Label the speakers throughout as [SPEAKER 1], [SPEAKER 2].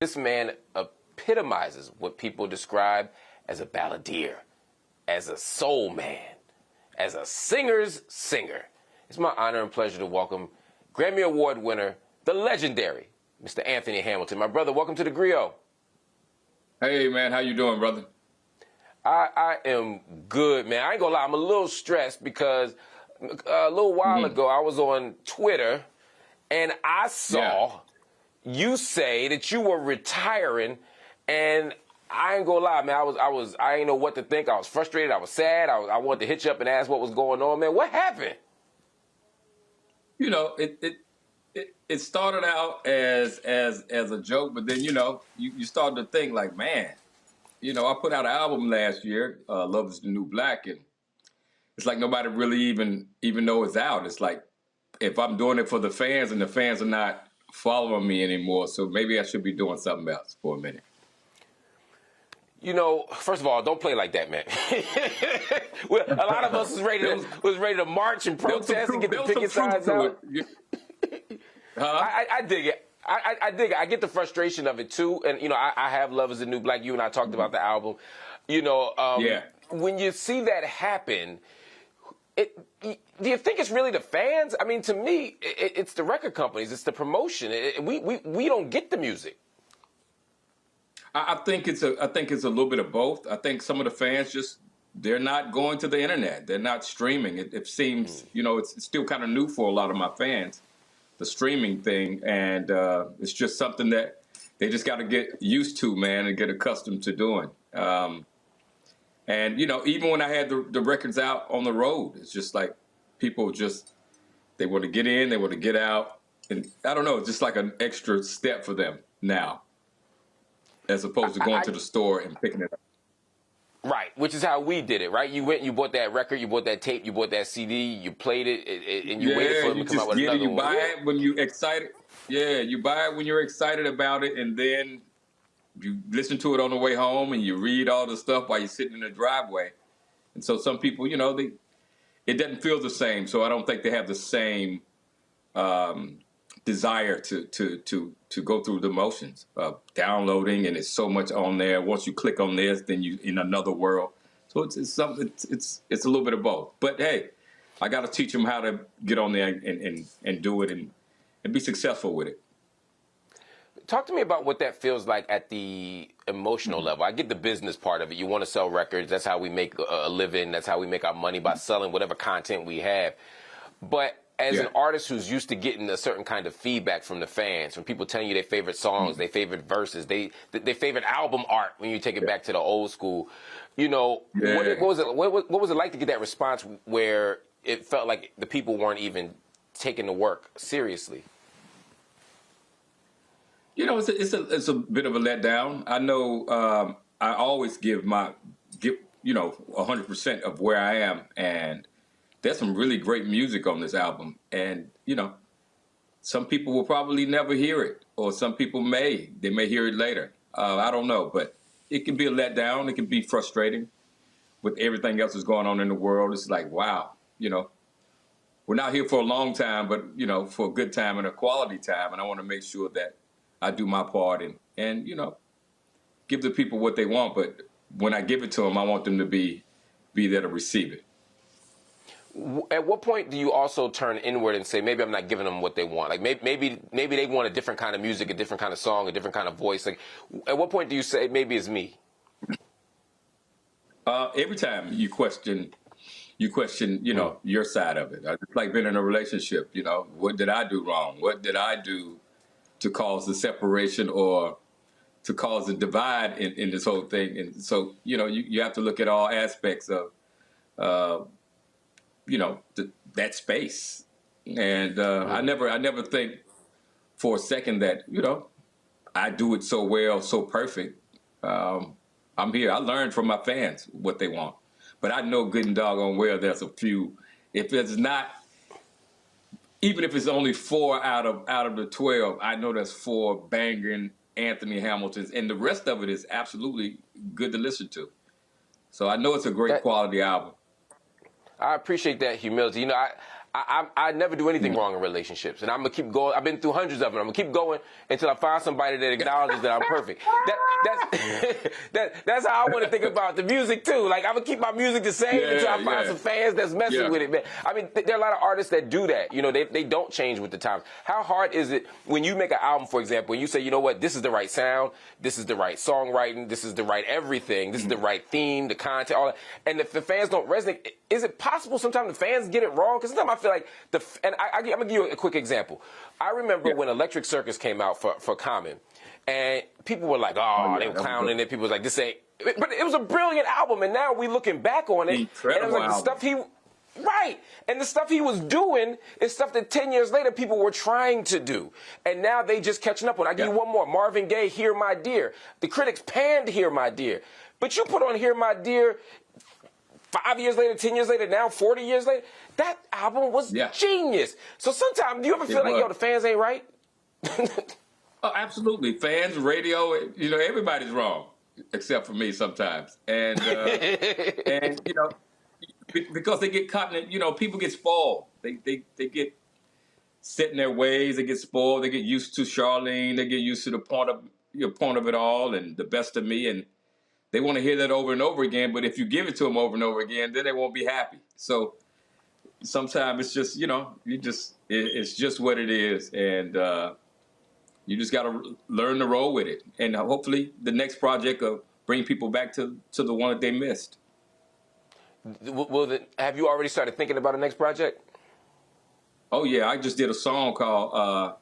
[SPEAKER 1] This man epitomizes what people describe as a balladeer, as a soul man, as a singer's singer. It's my honor and pleasure to welcome Grammy Award winner, the legendary Mr. Anthony Hamilton. My brother, welcome to theGrio.
[SPEAKER 2] Hey, man, how you doing, brother?
[SPEAKER 1] I am good, man. I ain't gonna lie, I'm a little stressed because a little while ago I was on Twitter and I saw you say that you were retiring, and I ain't gonna lie, man. I ain't know what to think. I was frustrated. I was sad. I wanted to hit you up and ask what was going on, man. What happened?
[SPEAKER 2] You know, it started out as a joke, but then you started to think like, man, I put out an album last year, Love Is the New Black, and it's like nobody really even know it's out. It's like if I'm doing it for the fans and the fans are not following me anymore, so maybe I should be doing something else for a minute.
[SPEAKER 1] First of all, don't play like that, man. Well, a lot of us was ready to march and protest and get the picket signs out. I dig it. I dig it. I get the frustration of it too, and I have Love Is the New Black. You and I talked about the album. When you see that happen, do you think it's really the fans? I mean, to me, it's the record companies, it's the promotion. We don't get the music.
[SPEAKER 2] I think it's a little bit of both. I think some of the fans they're not going to the internet. They're not streaming. It seems it's still kind of new for a lot of my fans, the streaming thing, and it's just something that they just got to get used to, man, and get accustomed to doing. And even when I had the records out on the road, it's just like people they want to get in, they want to get out, and I don't know, it's just like an extra step for them now, as opposed to going to the store and picking it up.
[SPEAKER 1] Right, which is how we did it, right? You went and you bought that record, you bought that tape, you bought that CD, you played it, and you waited for it to come out with another one.
[SPEAKER 2] You buy it when you're excited. Yeah, you buy it when you're excited about it, and then you listen to it on the way home, and you read all the stuff while you're sitting in the driveway. And so some people, it doesn't feel the same. So I don't think they have the same desire to go through the motions of downloading, and it's so much on there. Once you click on this, then you in another world. So it's something. It's a little bit of both. But hey, I got to teach them how to get on there and do it and be successful with it.
[SPEAKER 1] Talk to me about what that feels like at the emotional level. I get the business part of it. You want to sell records. That's how we make a living. That's how we make our money, by selling whatever content we have. But as an artist who's used to getting a certain kind of feedback from the fans, from people telling you their favorite songs, their favorite verses, their favorite album art, when you take it back to the old school, what was it like to get that response where it felt like the people weren't even taking the work seriously?
[SPEAKER 2] It's a bit of a letdown. I know I always give 100% of where I am, and there's some really great music on this album. And some people will probably never hear it, or some people may hear it later. I don't know, but it can be a letdown. It can be frustrating with everything else that's going on in the world. It's like, wow, we're not here for a long time, but for a good time and a quality time. And I want to make sure that I do my part and give the people what they want. But when I give it to them, I want them to be there to receive it.
[SPEAKER 1] At what point do you also turn inward and say, maybe I'm not giving them what they want? Like maybe they want a different kind of music, a different kind of song, a different kind of voice. Like, at what point do you say, maybe it's me?
[SPEAKER 2] Every time you question, your side of it. It's like being in a relationship. What did I do wrong? What did I do to cause the separation or to cause the divide in this whole thing? And so, you have to look at all aspects of, that space. And I never think for a second that, I do it so well, so perfect. I'm here. I learned from my fans what they want. But I know good and doggone well there's a few. If it's not, even if it's only 4 out of the 12, I know there's 4 banging Anthony Hamiltons, and the rest of it is absolutely good to listen to. So I know it's a great quality album.
[SPEAKER 1] I appreciate that humility. I never do anything wrong in relationships, and I'm gonna keep going. I've been through hundreds of them. I'm gonna keep going until I find somebody that acknowledges that I'm perfect. That's how I want to think about the music too. Like I'm gonna keep my music the same until I find some fans that's messing with it, man. I mean, there are a lot of artists that do that. You know, they don't change with the times. How hard is it when you make an album, for example, and you say, you know what, this is the right sound, this is the right songwriting, this is the right everything, this is the right theme, the content, all that, and if the fans don't resonate, is it possible sometimes the fans get it wrong? Because sometimes I feel like I'm gonna give you a quick example. I remember when Electric Circus came out for Common, and people were like, oh they were clowning it. People was like, this ain't. But it was a brilliant album, and now we looking back on it,
[SPEAKER 2] incredible
[SPEAKER 1] and it was like the stuff he. Right. And the stuff he was doing is stuff that 10 years later people were trying to do. And now they just catching up on. I give you one more. Marvin Gaye, Hear My Dear. The critics panned Hear My Dear. But you put on Hear My Dear 5 years later, 10 years later, now 40 years later. That album was genius. So sometimes, do you ever feel like, yo, the fans ain't right?
[SPEAKER 2] Oh, absolutely. Fans, radio, you know, everybody's wrong, except for me sometimes. And, and you know, because they get caught in it, you know, people get spoiled. They get set in their ways. They get spoiled. They get used to Charlene. They get used to the point of it all and the best of me. And they want to hear that over and over again. But if you give it to them over and over again, then they won't be happy. So sometimes it's just, you know, it's just what it is. And you just got to learn to roll with it. And hopefully the next project will bring people back to the one that they missed.
[SPEAKER 1] Have you already started thinking about the next project?
[SPEAKER 2] Oh yeah, I just did a song called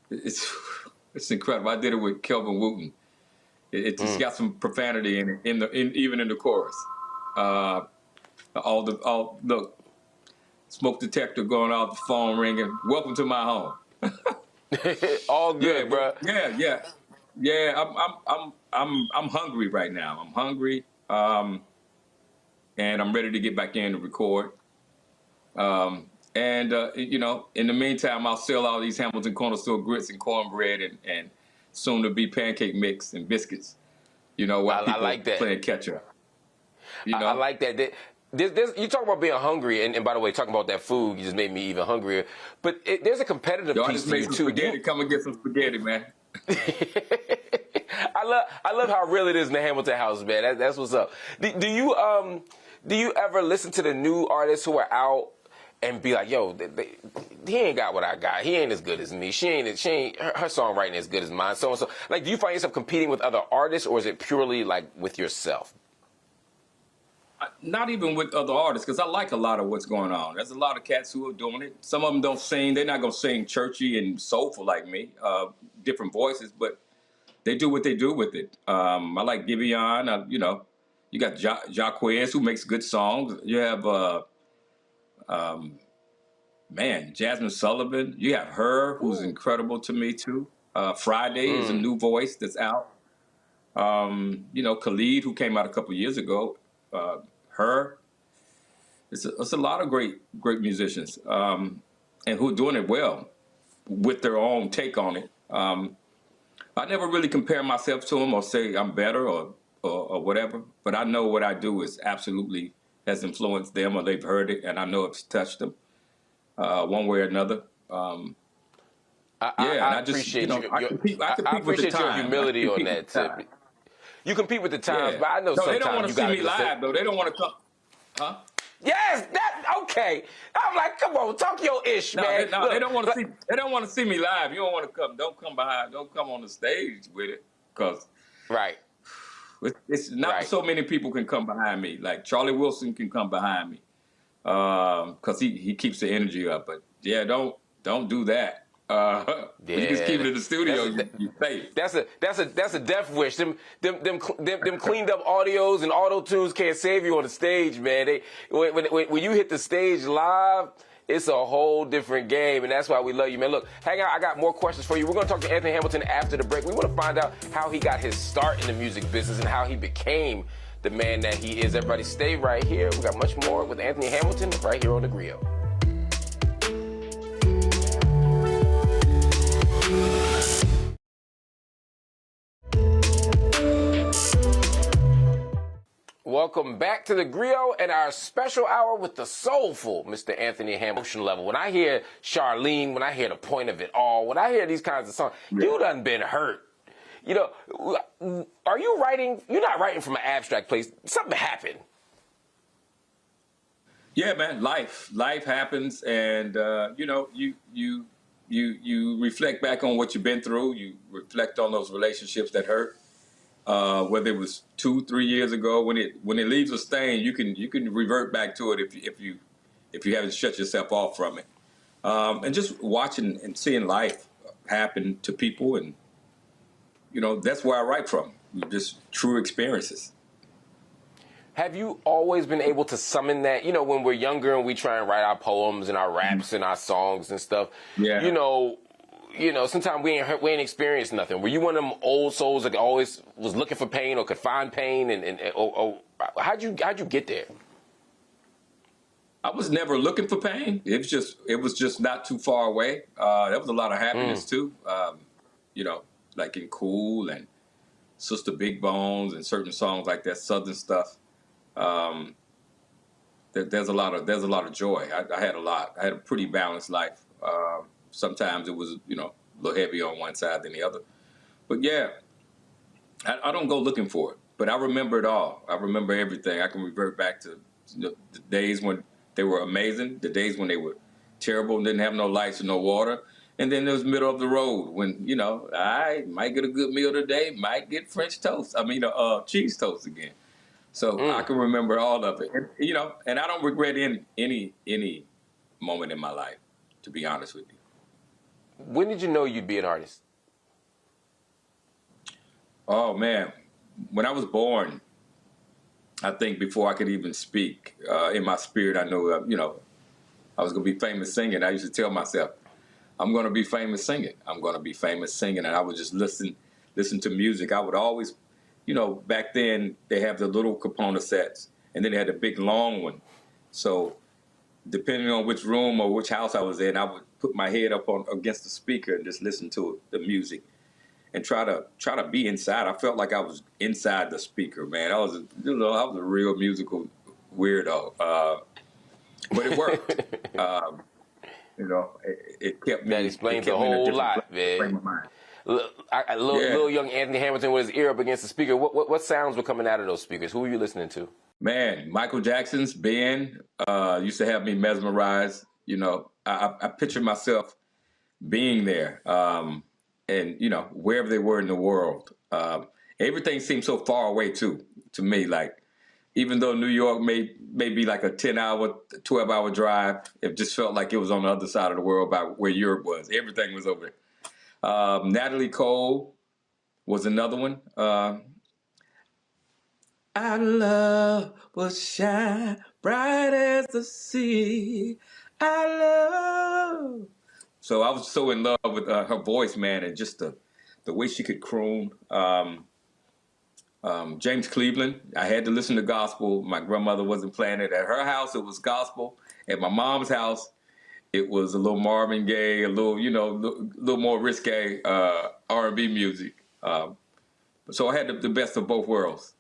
[SPEAKER 2] it's incredible. I did it with Kelvin Wooten. It's got some profanity in it, even in the chorus. All the smoke detector going off, the phone ringing. Welcome to my home.
[SPEAKER 1] All good, bro.
[SPEAKER 2] Yeah. I'm hungry right now. I'm hungry. And I'm ready to get back in to record. You know, in the meantime, I'll sell all these Hamilton Corner Store grits and cornbread and soon to be pancake mix and biscuits. You know, while people
[SPEAKER 1] like that.
[SPEAKER 2] Playing catch up. You know?
[SPEAKER 1] I like that. You talk about being hungry, and by the way, talking about that food, you just made me even hungrier. But there's a competitive piece to you too.
[SPEAKER 2] Spaghetti. Come and get some spaghetti, man.
[SPEAKER 1] I love how real it is in the Hamilton house, man. That's what's up. Do you ever listen to the new artists who are out and be like, yo, he ain't got what I got. He ain't as good as me. She ain't her songwriting as good as mine. So and so. Like, do you find yourself competing with other artists, or is it purely like with yourself?
[SPEAKER 2] Not even with other artists, because I like a lot of what's going on. There's a lot of cats who are doing it. Some of them don't sing. They're not going to sing churchy and soulful like me, different voices, but they do what they do with it. I like Giveon. You know, you got Jacquez, who makes good songs. You have, Jasmine Sullivan. You have her, who's incredible to me, too. Friday is a new voice that's out. You know, Khalid, who came out a couple years ago. Her. It's a lot of great musicians, and who are doing it well with their own take on it. I never really compare myself to them or say I'm better or whatever, but I know what I do is absolutely has influenced them, or they've heard it, and I know it's touched them one way or another.
[SPEAKER 1] I appreciate I appreciate your humility on that tip. You compete with the times, but I know sometimes
[SPEAKER 2] they don't want to see me live, though. They don't want to come. Huh?
[SPEAKER 1] Yes, okay. I'm like, come on, talk your ish, man.
[SPEAKER 2] Look, they don't want to see. They don't want to see me live. You don't want to come. Don't come behind. Don't come on the stage with it, because it's not so many people can come behind me. Like Charlie Wilson can come behind me, because he keeps the energy up. But yeah, don't do that. You just keep it in the studio. You safe.
[SPEAKER 1] That's a death wish. Them cleaned up audios and auto tunes can't save you on the stage, man. When you hit the stage live, it's a whole different game, and that's why we love you, man. Look, hang out. I got more questions for you. We're gonna talk to Anthony Hamilton after the break. We want to find out how he got his start in the music business and how he became the man that he is. Everybody, stay right here. We got much more with Anthony Hamilton right here on theGrio. Welcome back to theGrio and our special hour with the soulful Mr. Anthony Hamilton. Emotional level. When I hear Charlene, when I hear The Point of It All, when I hear these kinds of songs, you done been hurt. You know, are you writing? You're not writing from an abstract place. Something happened.
[SPEAKER 2] Yeah, man. Life happens, and you know, you reflect back on what you've been through. You reflect on those relationships that hurt. Whether it was 2-3 years ago, when it leaves a stain, you can revert back to it if you haven't shut yourself off from it. And just watching and seeing life happen to people, and you know, that's where I write from. Just true experiences.
[SPEAKER 1] Have you always been able to summon that? You know, when we're younger and we try and write our poems and our raps and our songs and stuff. Yeah. You know, sometimes we ain't experienced nothing. Were you one of them old souls that always was looking for pain or could find pain? Or how'd you get there?
[SPEAKER 2] I was never looking for pain. It was just not too far away. There was a lot of happiness too. You know, like in Cool and Sister Big Bones and certain songs like that, Southern stuff. There's a lot of joy. I had a lot. I had a pretty balanced life. Sometimes it was, you know, a little heavy on one side than the other. But yeah, I don't go looking for it, but I remember it all. I remember everything. I can revert back to the days when they were amazing, the days when they were terrible and didn't have no lights and no water. And then there was middle of the road when, you know, I might get a good meal today, might get French toast. I mean, cheese toast again. So I can remember all of it. And, you know, and I don't regret any moment in my life, to be honest with you.
[SPEAKER 1] When did you know you'd be an artist?
[SPEAKER 2] Oh, man. When I was born, I think before I could even speak, in my spirit, I knew, you know, I was going to be famous singing. I used to tell myself, I'm going to be famous singing. I'm going to be famous singing. And I would just listen to music. I would always, you know, back then they have the little component sets, and then they had the big long one. So depending on which room or which house I was in, I would put my head up against the speaker and just listen to the music and try to be inside. I felt like I was inside the speaker, man. I was a real musical weirdo, but it worked. You know, it kept me.
[SPEAKER 1] That explains a whole lot, man. Little young Anthony Hamilton with his ear up against the speaker. What sounds were coming out of those speakers? Who were you listening to?
[SPEAKER 2] Man, Michael Jackson's Ben used to have me mesmerized. You know, I pictured myself being there, and you know, wherever they were in the world. Everything seemed so far away too to me. Like, even though New York may be like a 10-hour, 12-hour drive, it just felt like it was on the other side of the world, about where Europe was. Everything was over there. Natalie Cole was another one. Our love will shine bright as the sea. Our love. So I was so in love with her voice, man, and just the way she could croon. James Cleveland, I had to listen to gospel. My grandmother wasn't playing it. At her house, it was gospel. At my mom's house, it was a little Marvin Gaye, a little, you know, little more risque R&B music. So I had the best of both worlds.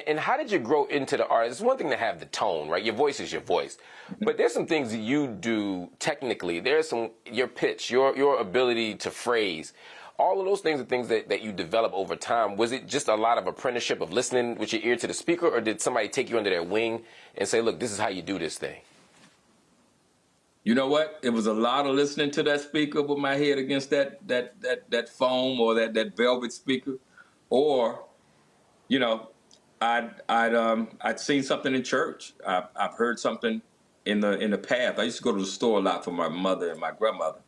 [SPEAKER 1] And how did you grow into the art? It's one thing to have the tone, right? Your voice is your voice. But there's some things that you do technically. There's your pitch, your ability to phrase. All of those things are things that you develop over time. Was it just a lot of apprenticeship of listening with your ear to the speaker, or did somebody take you under their wing and say, look, this is how you do this thing?
[SPEAKER 2] You know what? It was a lot of listening to that speaker with my head against that foam or that velvet speaker. Or, you know, I'd seen something in church. I've heard something in the path. I used to go to the store a lot for my mother and my grandmother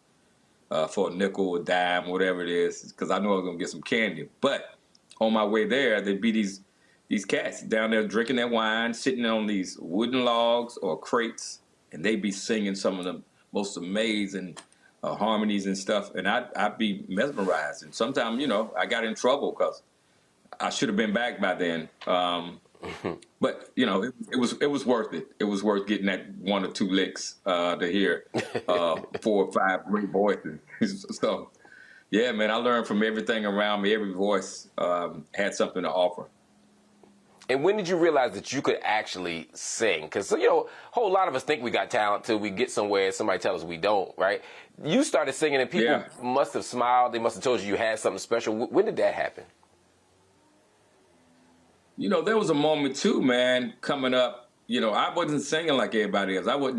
[SPEAKER 2] for a nickel, a dime, whatever it is, because I knew I was gonna get some candy. But on my way there, there'd be these cats down there drinking their wine, sitting on these wooden logs or crates, and they'd be singing some of the most amazing harmonies and stuff, and I'd be mesmerized. And sometimes, you know, I got in trouble because I should have been back by then. But you know, it was worth it. It was worth getting that 1 or 2 licks to hear 4 or 5 great voices. So, yeah, man, I learned from everything around me. Every voice had something to offer.
[SPEAKER 1] And when did you realize that you could actually sing? Because, you know, a whole lot of us think we got talent till we get somewhere and somebody tells us we don't, right? You started singing and people must have smiled. They must have told you had something special. When did that happen?
[SPEAKER 2] You know, there was a moment too, man, coming up. You know, I wasn't singing like everybody else. I wasn't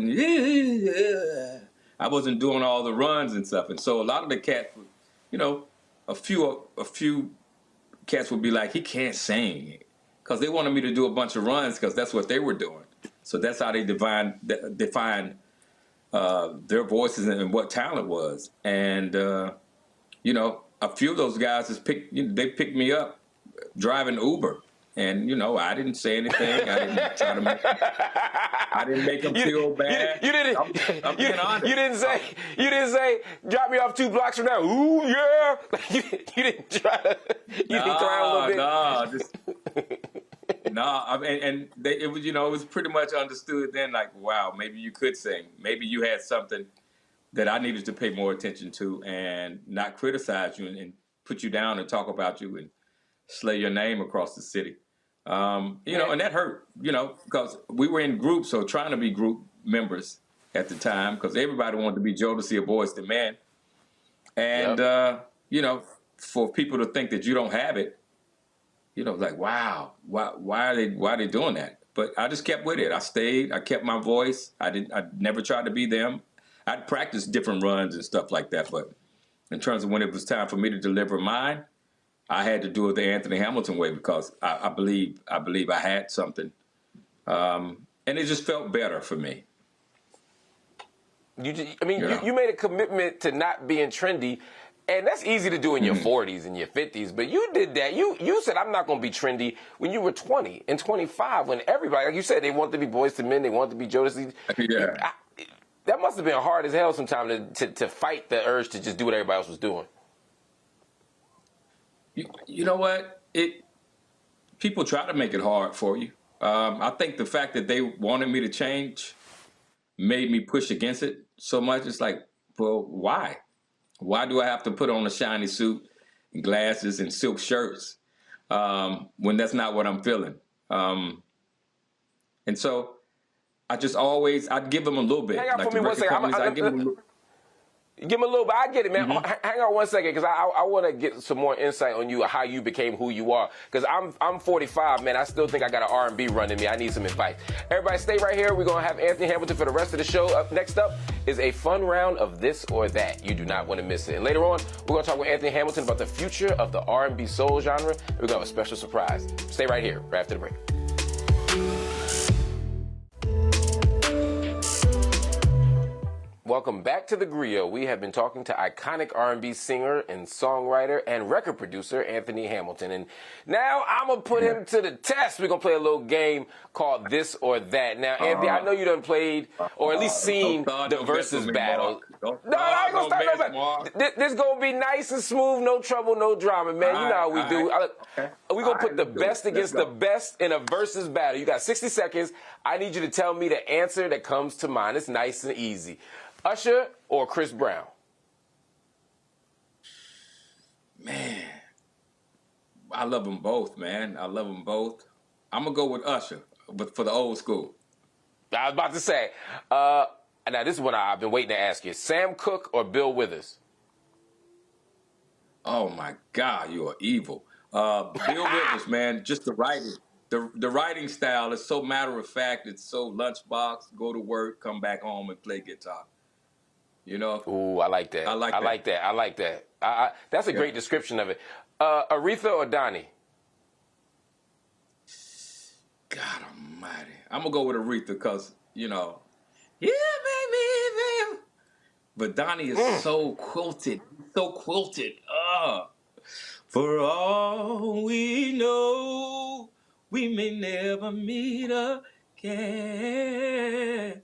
[SPEAKER 2] doing all the runs and stuff. And so a lot of the cats, you know, a few cats would be like, he can't sing. Because they wanted me to do a bunch of runs because that's what they were doing. So that's how they define their voices and what talent was. And, you know, a few of those guys they picked me up driving Uber. And, you know, I didn't say anything. I didn't try to make them feel bad. I'm being honest.
[SPEAKER 1] You didn't say, drop me off 2 blocks from now. Ooh, yeah. You didn't try to, didn't cry a little bit. It was, you know, it was pretty much understood then, like, wow, maybe you could sing. Maybe you had something that I needed to pay more attention to and not criticize you and put you down and talk about you and slay your name across the city. You know, and that hurt, you know, because we were in groups, so trying to be group members at the time, because everybody wanted to be Jodeci or Boyz II Men. And, you know, for people to think that you don't have it, you know, like, wow, why are they doing that? But I just kept with it. I stayed. I kept my voice. I never tried to be them. I'd practice different runs and stuff like that. But in terms of when it was time for me to deliver mine, I had to do it the Anthony Hamilton way because I believe I had something, and it just felt better for me. You made a commitment to not being trendy. And that's easy to do in your 40s and your 50s, but you did that. You said, I'm not going to be trendy when you were 20 and 25, when everybody, like you said, they want to be Boyz II Men, they want to be Jodeci.
[SPEAKER 2] Yeah.
[SPEAKER 1] That must have been hard as hell sometimes to fight the urge to just do what everybody else was doing.
[SPEAKER 2] You know what? People try to make it hard for you. I think the fact that they wanted me to change made me push against it so much. It's like, well, why? Why do I have to put on a shiny suit and glasses and silk shirts when that's not what I'm feeling? And so I'd give them a little bit.
[SPEAKER 1] Hang on for me 1 second. Give him a little bit. I get it, man. Hang on 1 second, because I want to get some more insight on you, how you became who you are. Because I'm 45, man. I still think I got an R&B run in me. I need some advice. Everybody stay right here. We're going to have Anthony Hamilton for the rest of the show. Next up is a fun round of this or that. You do not want to miss it. And later on, we're going to talk with Anthony Hamilton about the future of the R&B soul genre. We're going to have a special surprise. Stay right here, right after the break. Welcome back to theGrio. We have been talking to iconic R&B singer and songwriter and record producer Anthony Hamilton. And now I'm going to put him to the test. We're going to play a little game called This or That. Now, Anthony, I know you done played or at least seen the versus battle. No, I ain't going to start no battle. This going to be nice and smooth, no trouble, no drama, man. You know how we do. We're going to put the best against the best in a versus battle. You got 60 seconds. I need you to tell me the answer that comes to mind. It's nice and easy. Usher or Chris Brown?
[SPEAKER 2] Man, I love them both, man. I love them both. I'm going to go with Usher, but for the old school.
[SPEAKER 1] I was about to say, now this is what I've been waiting to ask you. Sam Cooke or Bill Withers?
[SPEAKER 2] Oh, my God, you are evil. Bill Withers, man, just the writing. The writing style is so matter-of-fact. It's so lunchbox, go to work, come back home, and play guitar. You know?
[SPEAKER 1] Ooh, I like that. I like that. That's a great description of it. Aretha or Donnie?
[SPEAKER 2] God almighty. I'm going to go with Aretha because, you know, yeah, baby. But Donnie is so quilted. So quilted. For all we know, we may never meet again.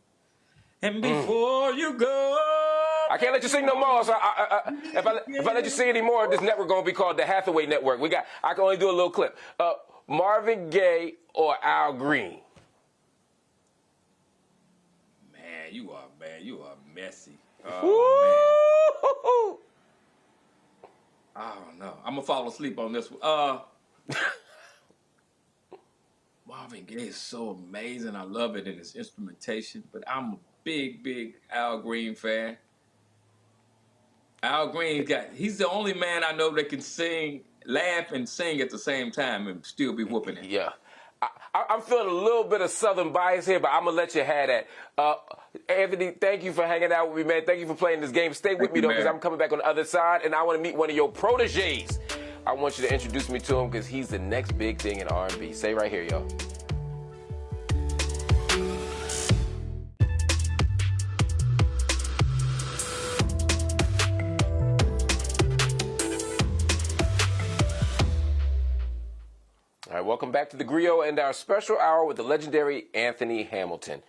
[SPEAKER 2] And before you go...
[SPEAKER 1] I can't let you sing no more. So if I let you sing anymore, this network gonna be called the Hathaway Network. I can only do a little clip. Marvin Gaye or Al Green?
[SPEAKER 2] Man, you are messy.
[SPEAKER 1] Man.
[SPEAKER 2] I don't know. I'm gonna fall asleep on this one. Marvin Gaye is so amazing. I love it in his instrumentation. But I'm a big Al Green fan. Al Green he's the only man I know that can sing, laugh, and sing at the same time and still be whooping it.
[SPEAKER 1] Yeah. I'm feeling a little bit of Southern bias here, but I'm going to let you have that. Anthony, thank you for hanging out with me, man. Thank you for playing this game. Stay with me, though, because I'm coming back on the other side, and I want to meet one of your proteges. I want you to introduce me to him because he's the next big thing in R&B. Stay right here, y'all. All right, welcome back to theGrio and our special hour with the legendary Anthony Hamilton.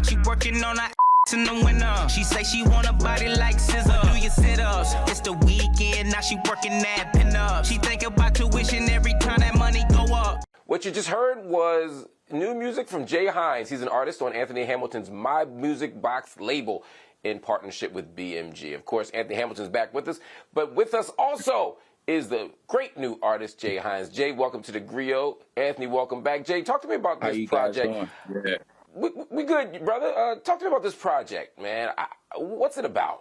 [SPEAKER 3] She working on her in the winter. She say she want a body like scissor. Do your sit-ups? It's the weekend, now she working that pin-up. She think about tuition every time that money go up.
[SPEAKER 1] What you just heard was new music from Jay Hines. He's an artist on Anthony Hamilton's My Music Box label in partnership with BMG. Of course, Anthony Hamilton's back with us, but with us also is the great new artist, Jay Hines. Jay, welcome to theGrio. Anthony, welcome back. Jay, talk to me about this project.
[SPEAKER 2] How you guys doing?
[SPEAKER 1] We good, brother. Talk to me about this project, man. What's it about?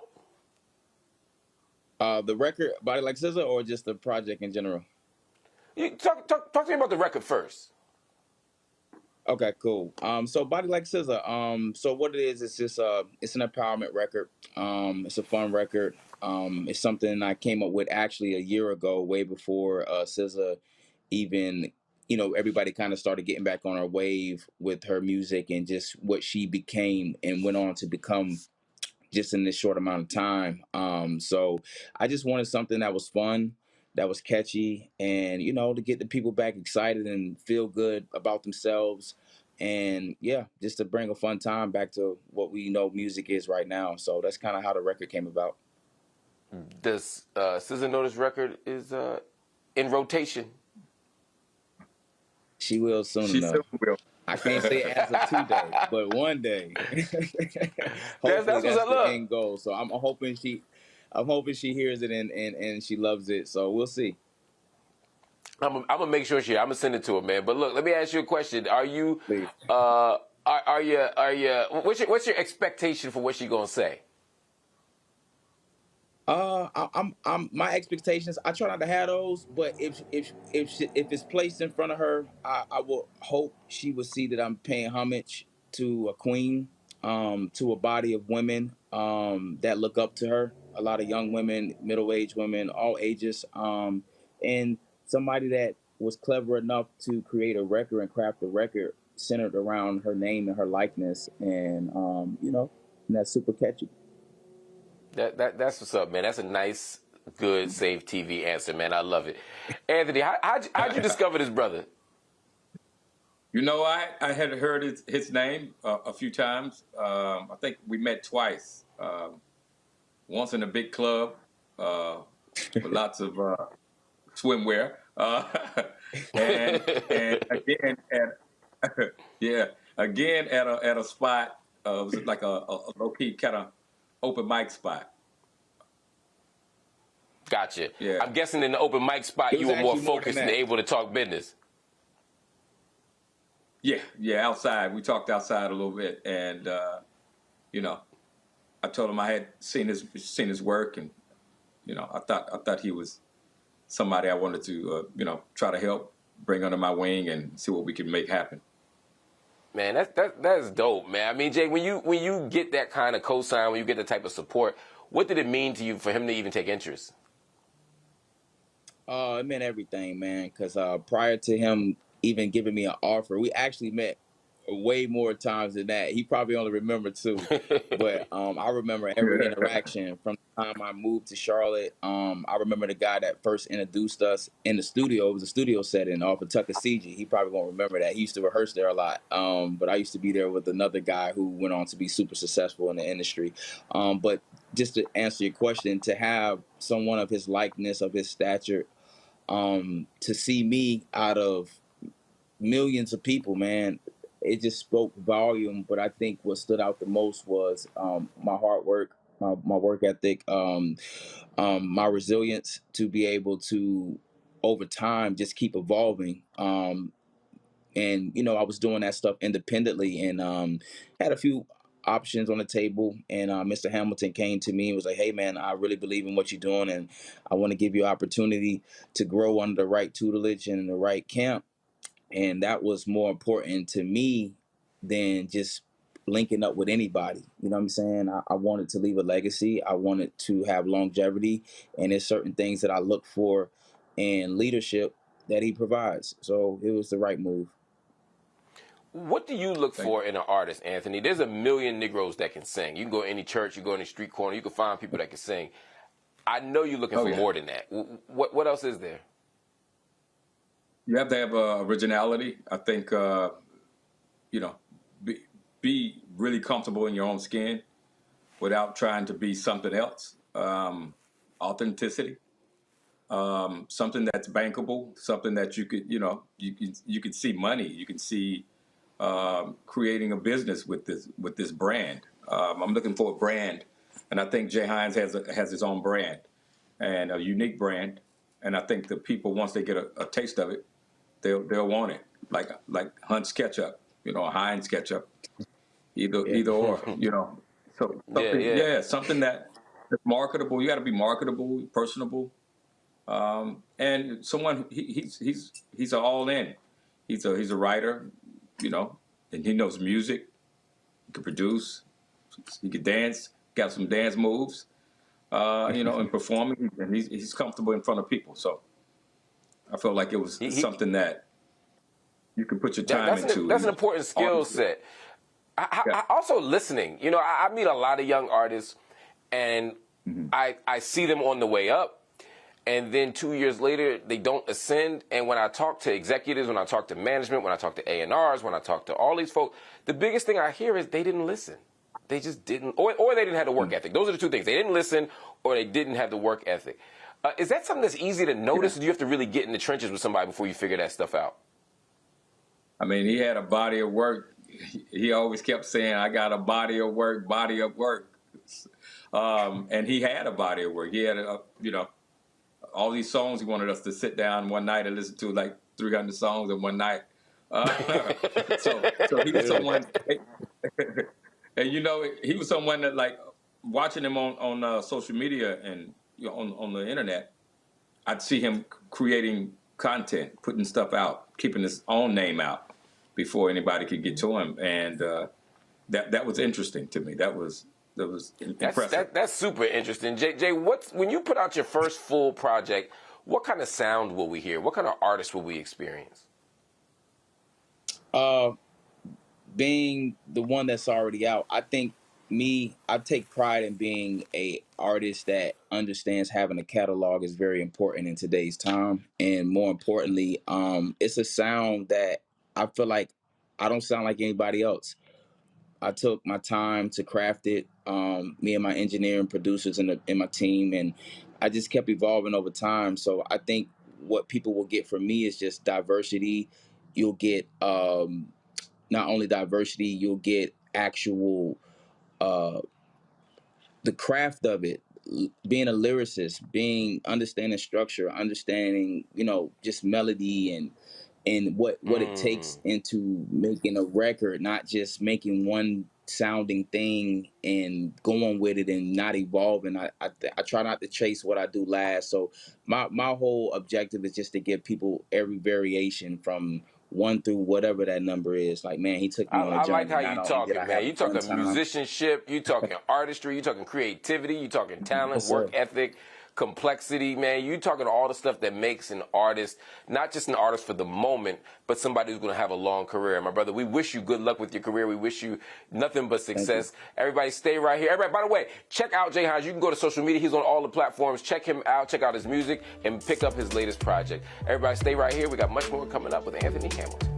[SPEAKER 4] The record, Body Like Scissor, or just the project in general?
[SPEAKER 1] You talk to me about the record first.
[SPEAKER 4] Okay, cool. So Body Like Scissor. So what it is, it's just it's an empowerment record. It's a fun record. It's something I came up with actually a year ago, way before SZA even, everybody kind of started getting back on her wave with her music and just what she became and went on to become just in this short amount of time. So I just wanted something that was fun, that was catchy, and, to get the people back excited and feel good about themselves. And yeah, just to bring a fun time back to what we know music is right now. So that's kind of how the record came about.
[SPEAKER 1] Does SZA know this record is in rotation?
[SPEAKER 4] She will soon
[SPEAKER 2] She
[SPEAKER 4] enough.
[SPEAKER 2] still will.
[SPEAKER 4] I can't say as of today, but one day.
[SPEAKER 1] That's
[SPEAKER 4] Hopefully
[SPEAKER 1] what's up.
[SPEAKER 4] the end goal. So I'm hoping she hears it and she loves it. So we'll see.
[SPEAKER 1] I'm gonna make sure I'm gonna send it to her, man. But look, let me ask you a question. Are you
[SPEAKER 4] Please.
[SPEAKER 1] are you what's your expectation for what she gonna say?
[SPEAKER 4] I'm my expectations. I try not to have those, but if it's placed in front of her, I will hope she will see that I'm paying homage to a queen, to a body of women that look up to her. A lot of young women, middle-aged women, all ages, and somebody that was clever enough to create a record and craft a record centered around her name and her likeness, and and that's super catchy.
[SPEAKER 1] That's what's up, man. That's a nice, good, safe TV answer, man. I love it. Anthony, how'd you discover this brother?
[SPEAKER 2] I had heard his name a few times. I think we met twice. Once in a big club with lots of swimwear, and again at a spot. It was like a low key kind of open mic spot.
[SPEAKER 1] Gotcha.
[SPEAKER 2] Yeah.
[SPEAKER 1] I'm guessing in the open mic spot you were more focused and able to talk business.
[SPEAKER 2] Yeah, outside. We talked outside a little bit, and I told him I had seen his work, and I thought he was somebody I wanted to try to help bring under my wing and see what we could make happen.
[SPEAKER 1] Man, that's dope, man. I mean, Jay, when you get that kind of cosign, when you get the type of support, what did it mean to you for him to even take interest?
[SPEAKER 4] It meant everything, man, because prior to him even giving me an offer, we actually met way more times than that. He probably only remembered 2, but I remember every interaction from the time I moved to Charlotte. I remember the guy that first introduced us in the studio. It was a studio setting off of Tuckasegee. He probably won't remember that. He used to rehearse there a lot, but I used to be there with another guy who went on to be super successful in the industry. But just to answer your question, to have someone of his likeness, of his stature, to see me out of millions of people, man, it just spoke volume. But I think what stood out the most was my hard work, my work ethic, my resilience to be able to, over time, just keep evolving. And, you know, I was doing that stuff independently, and had a few options on the table. And Mr. Hamilton came to me and was like, hey, man, I really believe in what you're doing, and I want to give you an opportunity to grow under the right tutelage and in the right camp. And that was more important to me than just linking up with anybody. You know what I'm saying? I wanted to leave a legacy. I wanted to have longevity. And there's certain things that I look for in leadership that he provides. So it was the right move.
[SPEAKER 1] What do you look for in an artist, Anthony? There's a million Negroes that can sing. You can go to any church, you go to any street corner, you can find people that can sing. I know you're looking for more than that. What else is there?
[SPEAKER 2] You have to have originality. I think, you know, be really comfortable in your own skin without trying to be something else. Authenticity, something that's bankable, something that you could, you know, you could see money. You can see creating a business with this brand. I'm looking for a brand, and I think Jay Hines has his own brand and a unique brand. And I think the people, once they get a taste of it, they'll want it, like Hunt's ketchup, you know, Heinz ketchup, either or, you know. So something, something that's marketable. You got to be marketable, personable, and someone he's all in. He's a writer, you know, and he knows music. He can produce. He can dance. Got some dance moves, you know, and performing. And he's comfortable in front of people. So I felt like it was something that you can put your time into.
[SPEAKER 1] That's an important skill set. I also listening. You know, I meet a lot of young artists, and I see them on the way up, and then 2 years later they don't ascend. And when I talk to executives, when I talk to management, when I talk to A&Rs, when I talk to all these folks, the biggest thing I hear is they didn't listen. They just didn't, or they didn't have the work ethic. Those are the two things. They didn't listen, or they didn't have the work ethic. Is that something that's easy to notice, or do you have to really get in the trenches with somebody before you figure that stuff out?
[SPEAKER 2] I mean, he had a body of work. He always kept saying, I got a body of work. And he had a body of work. He had, you know, all these songs he wanted us to sit down one night and listen to, like 300 songs in one night. So he was someone, and you know, he was someone that, like, watching him on social media and, you know, on the internet, I'd see him creating content, putting stuff out, keeping his own name out before anybody could get to him, and that was interesting to me. That was impressive. That's
[SPEAKER 1] super interesting. Jay, when you put out your first full project, what kind of sound will we hear? What kind of artist will we experience?
[SPEAKER 4] Being the one that's already out, I think I take pride in being a artist that understands having a catalog is very important in today's time. And more importantly, it's a sound that I feel like I don't sound like anybody else. I took my time to craft it, me and my engineer and producers in my team, and I just kept evolving over time. So I think what people will get from me is just diversity. You'll get not only diversity, you'll get actual the craft of it, being a lyricist, understanding structure, understanding, you know, just melody and what it takes into making a record, not just making one sounding thing and going with it and not evolving. I try not to chase what I do last. So my whole objective is just to give people every variation from 1 through whatever that number is. Like, man, he took me on a journey.
[SPEAKER 1] I like how you talking, man. You talking musicianship, you talking artistry, you talking creativity, you talking talent, work ethic, complexity, man. You talking all the stuff that makes an artist, not just an artist for the moment, but somebody who's going to have a long career. My brother, we wish you good luck with your career. We wish you nothing but success. Everybody stay right here. Everybody, by the way, check out Jay Hines. You can go to social media. He's on all the platforms. Check him out. Check out his music and pick up his latest project. Everybody stay right here. We got much more coming up with Anthony Hamilton.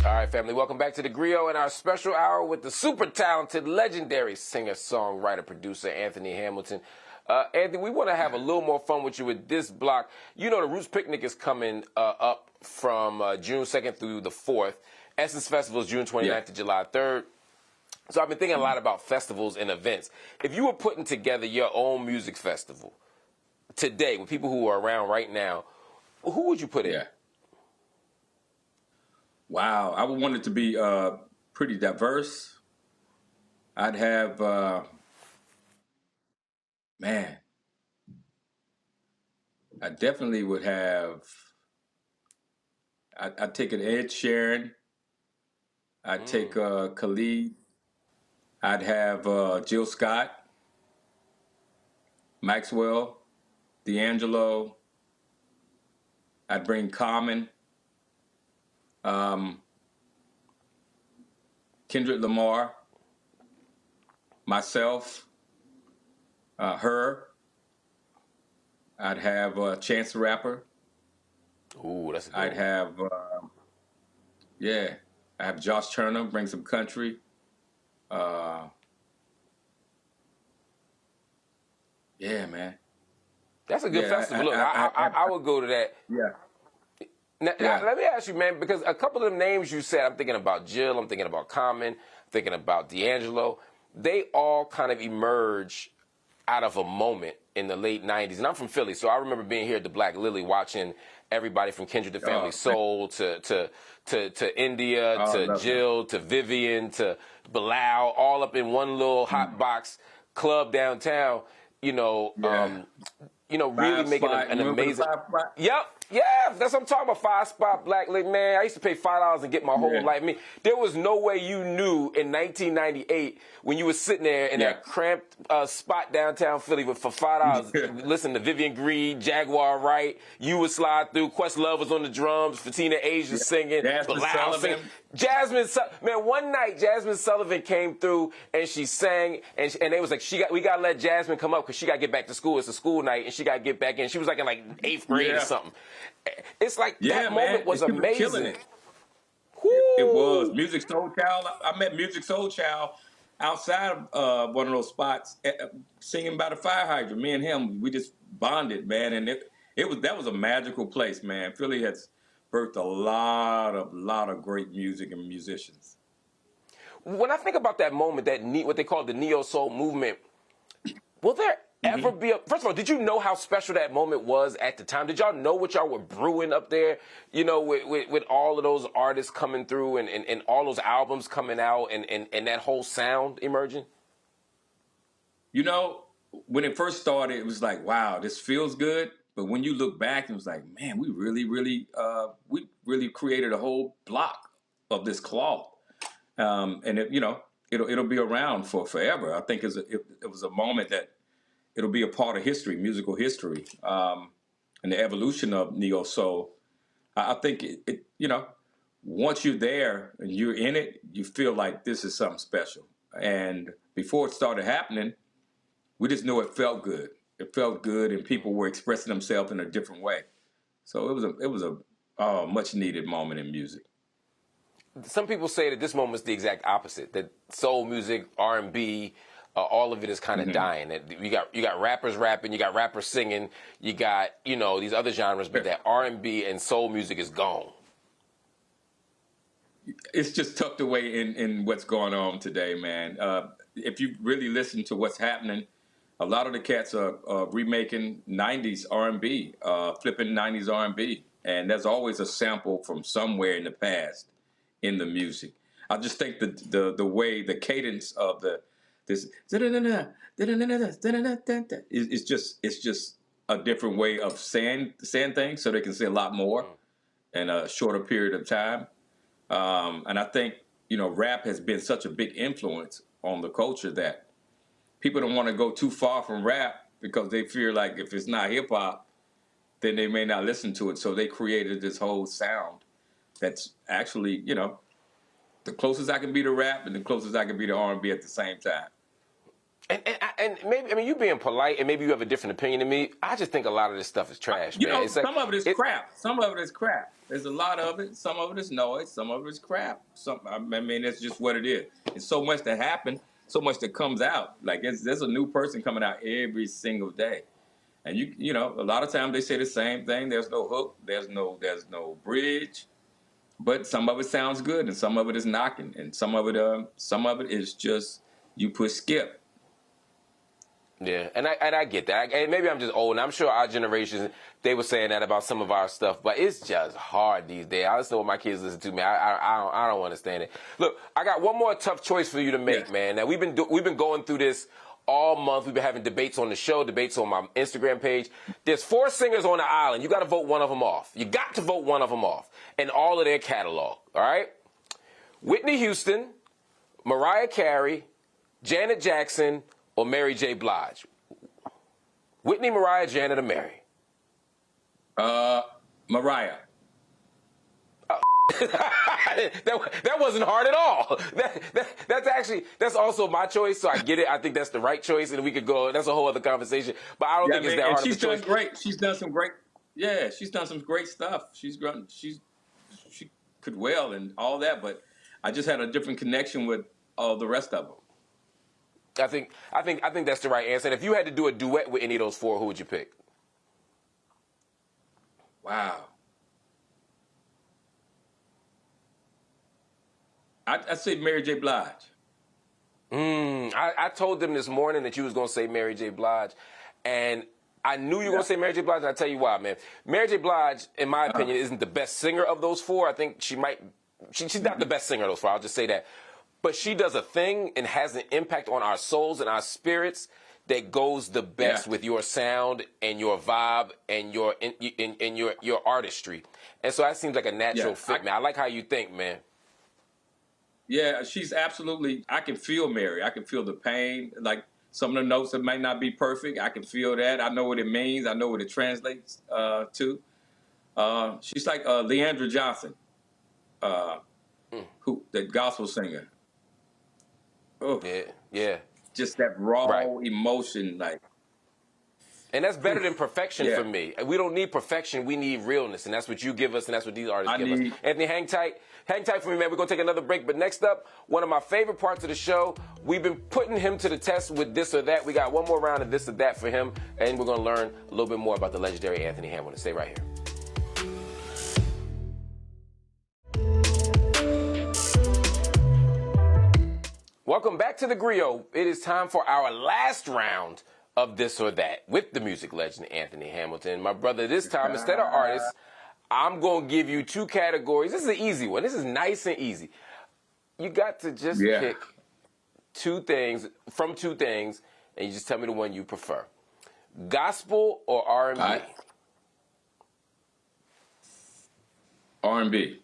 [SPEAKER 1] All right, family, welcome back to theGrio and our special hour with the super talented, legendary singer, songwriter, producer, Anthony Hamilton. Anthony, we want to have a little more fun with you with this block. You know, the Roots Picnic is coming up from June 2nd through the 4th. Essence Festival is June 29th to July 3rd. So I've been thinking a lot about festivals and events. If you were putting together your own music festival, today, with people who are around right now, who would you put in?
[SPEAKER 2] Yeah. Wow, I would want it to be pretty diverse. I'd have, man, I definitely would have, I'd take an Ed Sheeran. I'd take Khalid. I'd have Jill Scott, Maxwell, D'Angelo. I'd bring Common, Kendrick Lamar, myself, her. I'd have Chance the Rapper.
[SPEAKER 1] Ooh, that's a good
[SPEAKER 2] I'd
[SPEAKER 1] one.
[SPEAKER 2] have, I have Josh Turner, bring some country. Yeah, man.
[SPEAKER 1] That's a good
[SPEAKER 2] Yeah,
[SPEAKER 1] festival. Look, I would go to that.
[SPEAKER 2] Yeah.
[SPEAKER 1] Now,
[SPEAKER 2] Yeah.
[SPEAKER 1] let me ask you, man, because a couple of them names you said, I'm thinking about Jill, I'm thinking about Common, thinking about D'Angelo. They all kind of emerge out of a moment in the late 90s. And I'm from Philly, so I remember being here at the Black Lily watching everybody from Kendrick the Family Soul to India, to Jill, to Vivian, to Bilal, all up in one little hot box club downtown, really making an amazing. Yep. Yeah, that's what I'm talking about. 5-spot Black Lake, man. I used to pay $5 and get my whole life. I mean, there was no way you knew in 1998 when you were sitting there in that cramped spot downtown Philly for $5, listen to Vivian Green, Jaguar Wright, you would slide through. Questlove was on the drums, Fatina Asia singing, Bilal singing. Man, one night Jasmine Sullivan came through and she sang, and they was like, we gotta let Jasmine come up because she gotta get back to school. It's a school night, and she gotta get back in. She was like in 8th grade or something. It's like that moment was amazing.
[SPEAKER 2] Killing it. It was Music Soul Child. I met Music Soul Child outside of one of those spots, singing by the fire hydrant. Me and him, we just bonded, man, and that was a magical place, man. Philly has birthed a lot of great music and musicians.
[SPEAKER 1] When I think about that moment, what they call the neo soul movement, will there ever be first of all, did you know how special that moment was at the time? Did y'all know what y'all were brewing up there, with all of those artists coming through and all those albums coming out and that whole sound emerging?
[SPEAKER 2] When it first started, it was like, wow, this feels good. But when you look back, it was like, man, we really created a whole block of this cloth. And it'll be around for forever. I think it was a moment that it'll be a part of history, musical history, and the evolution of neo soul. I think once you're there and you're in it, you feel like this is something special. And before it started happening, we just knew it felt good. It felt good, and people were expressing themselves in a different way. So it was a much needed moment in music.
[SPEAKER 1] Some people say that this moment is the exact opposite. That soul music, R&B, all of it is kind of dying. That you got rappers rapping, you got rappers singing, you got these other genres, but that R&B and soul music is gone.
[SPEAKER 2] It's just tucked away in what's going on today, man. If you really listen to what's happening, a lot of the cats are remaking 90s R&B, flipping 90s R&B. And there's always a sample from somewhere in the past in the music. I just think the way, the cadence of this it's just a different way of saying things, so they can say a lot more in a shorter period of time. And I think, rap has been such a big influence on the culture that people don't want to go too far from rap because they fear like if it's not hip hop, then they may not listen to it. So they created this whole sound that's actually, the closest I can be to rap and the closest I can be to R&B at the same time.
[SPEAKER 1] And maybe you being polite and maybe you have a different opinion than me. I just think a lot of this stuff is trash, man.
[SPEAKER 2] Some of it is crap. Some of it is crap. There's a lot of it. Some of it is noise. Some of it is crap. That's just what it is. It's so much that happened, so much that comes out. Like there's a new person coming out every single day. And a lot of times they say the same thing. There's no hook. There's no bridge. But some of it sounds good, and some of it is knocking, and some of it is just you push skip.
[SPEAKER 1] Yeah, and I get that. And maybe I'm just old, and I'm sure our generation, they were saying that about some of our stuff, but it's just hard these days. I listen to what my kids listen to, man. I don't understand it. Look, I got one more tough choice for you to make, man. Now, we've been going through this all month. We've been having debates on the show, debates on my Instagram page. There's 4 singers on the island. You got to vote one of them off. You got to vote one of them off, and all of their catalog, all right? Whitney Houston, Mariah Carey, Janet Jackson, or Mary J. Blige? Whitney, Mariah, Janet, or Mary?
[SPEAKER 2] Mariah.
[SPEAKER 1] that wasn't hard at all. That's also my choice, so I get it. I think that's the right choice, and we could go. That's a whole other conversation. But I don't think it's that hard of a choice.
[SPEAKER 2] She's done great. She's done some great. Yeah, she's done some great stuff. She could well and all that, but I just had a different connection with all the rest of them.
[SPEAKER 1] I think that's the right answer. And if you had to do a duet with any of those 4, who would you pick?
[SPEAKER 2] Wow. I'd say Mary J. Blige.
[SPEAKER 1] I told them this morning that you was going to say Mary J. Blige, and I knew you were going to say Mary J. Blige, and I'll tell you why, man. Mary J. Blige, in my opinion, isn't the best singer of those 4. I think she's not the best singer of those 4. I'll just say that. But she does a thing and has an impact on our souls and our spirits that goes the best with your sound and your vibe and your artistry. And so that seems like a natural fit, man. I like how you think, man.
[SPEAKER 2] Yeah, she's absolutely, I can feel Mary. I can feel the pain. Like some of the notes that might not be perfect, I can feel that. I know what it means. I know what it translates to. She's like Leandra Johnson, that gospel singer. Oh, yeah. Just that raw emotion, like.
[SPEAKER 1] And that's better than perfection for me. We don't need perfection. We need realness, and that's what you give us, and that's what these artists give us. Anthony, hang tight. Hang tight for me, man. We're going to take another break. But next up, one of my favorite parts of the show, we've been putting him to the test with this or that. We got one more round of this or that for him, and we're going to learn a little bit more about the legendary Anthony Hamilton. Stay right here. Welcome back to theGrio. It is time for our last round of this or that with the music legend Anthony Hamilton. My brother, this time, instead of artists, I'm going to give you 2 categories. This is an easy one. This is nice and easy. You got to just pick 2 things, from 2 things, and you just tell me the one you prefer. Gospel or R&B?
[SPEAKER 2] R&B.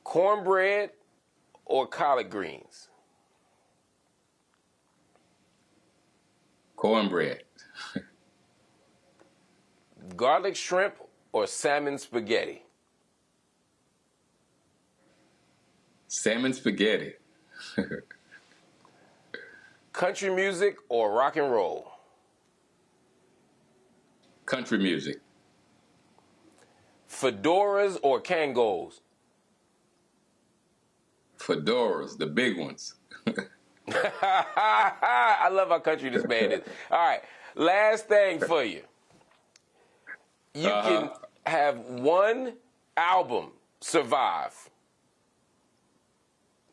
[SPEAKER 1] Cornbread or collard greens?
[SPEAKER 2] Cornbread.
[SPEAKER 1] Garlic shrimp or salmon spaghetti?
[SPEAKER 2] Salmon spaghetti.
[SPEAKER 1] Country music or rock and roll?
[SPEAKER 2] Country music.
[SPEAKER 1] Fedoras or Kangos?
[SPEAKER 2] Fedoras, the big ones.
[SPEAKER 1] I love how country this man is. All right, last thing for you. You can have one album survive.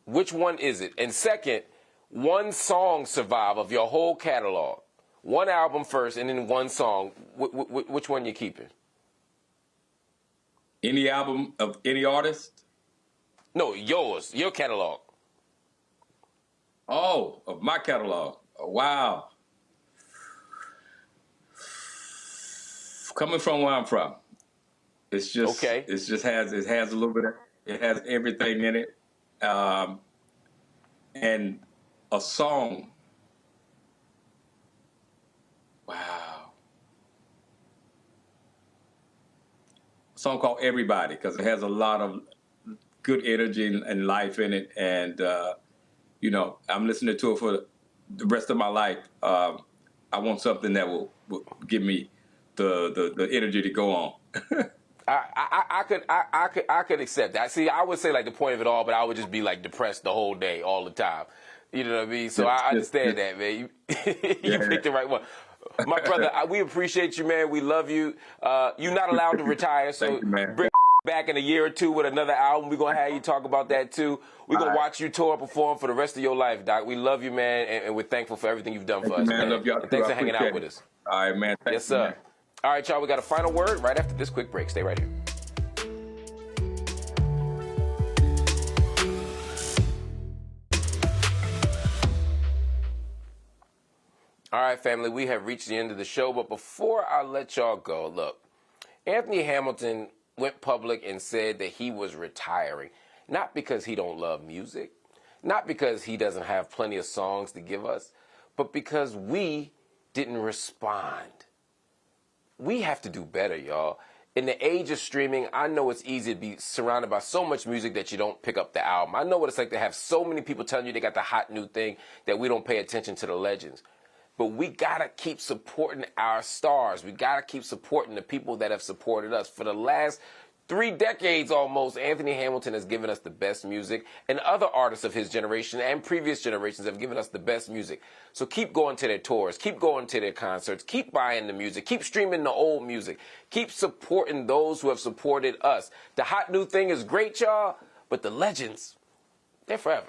[SPEAKER 1] Which one is it? And second, one song survive of your whole catalog. One album first, and then one song. Which one you keeping?
[SPEAKER 2] Any album of any artist?
[SPEAKER 1] No, yours, your catalog.
[SPEAKER 2] Oh, of my catalog. Oh, wow. Coming from where I'm from, it's just it has a little bit of, it has everything in it, and a song. Wow. A song called Everybody, because it has a lot of good energy and life in it, and you know, I'm listening to it for the rest of my life. I want something that will give me the energy to go on.
[SPEAKER 1] I could accept that. See, I would say like the point of it all, but I would just be like depressed the whole day, all the time. You know what I mean? So I understand that, man. You picked the right one. My brother, we appreciate you, man. We love you. You're not allowed to retire, so
[SPEAKER 2] Thank you, man.
[SPEAKER 1] Bring back in a year or two with another album. We're going to have you talk about that, too. We're going to watch you tour and perform for the rest of your life, Doc. We love you, man, and we're thankful for everything you've done for us, man.
[SPEAKER 2] Love y'all
[SPEAKER 1] and thanks for hanging out with us.
[SPEAKER 2] All right, man.
[SPEAKER 1] Yes, sir. Man. All right, y'all, we got a final word right after this quick break. Stay right here. All right, family, we have reached the end of the show, but before I let y'all go, look, Anthony Hamilton went public and said that he was retiring, not because he don't love music, not because he doesn't have plenty of songs to give us, but because we didn't respond. We have to do better, y'all. In the age of streaming, I know it's easy to be surrounded by so much music that you don't pick up the album. I know what it's like to have so many people telling you they got the hot new thing that we don't pay attention to the legends. But we got to keep supporting our stars. We got to keep supporting the people that have supported us. For the last 3 decades almost, Anthony Hamilton has given us the best music, and other artists of his generation and previous generations have given us the best music. So keep going to their tours, keep going to their concerts, keep buying the music, keep streaming the old music, keep supporting those who have supported us. The hot new thing is great, y'all, but the legends, they're forever.